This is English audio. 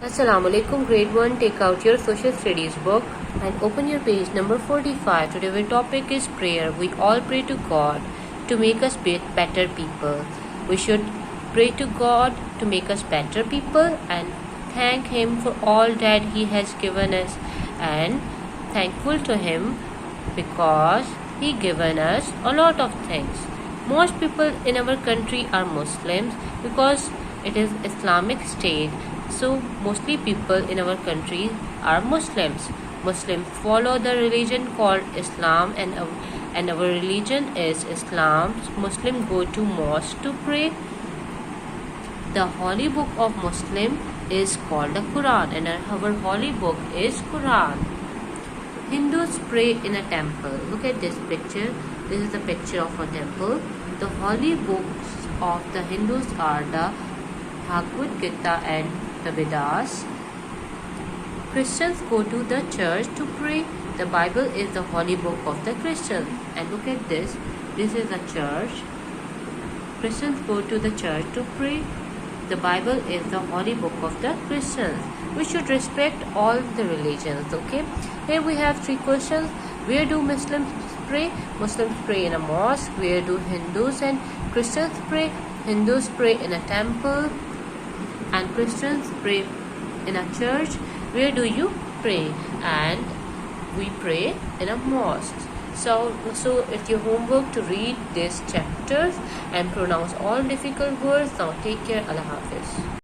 Assalamu alaikum, grade 1. Take out your social studies book and open your page number 45. Today our topic is prayer. We all pray to God to make us better people. We should pray to God to make us better people and thank Him for all that He has given us, and thankful to Him because He given us a lot of things. Most people in our country are Muslims because it is Islamic state. So mostly people in our country are Muslims. Muslims follow the religion called Islam, and our religion is Islam. Muslims go to mosque to pray. The holy book of Muslim is called the Quran, and our holy book is Quran. Hindus pray in a temple. Look at this picture. This is the picture of a temple. The holy books of the Hindus are the Bhagavad Gita and the Vedas. Christians go to the church to pray. The Bible is the holy book of the Christians. And look at this. This is a church. Christians go to the church to pray. The Bible is the holy book of the Christians. We should respect all the religions, okay? Here we have 3 questions. Where do Muslims pray? Muslims pray in a mosque. Where do Hindus and Christians pray? Hindus pray in a temple and Christians pray in a church. Where do you pray? And we pray in a mosque. So it's your homework to read these chapters and pronounce all difficult words. Now take care. Allah Hafiz.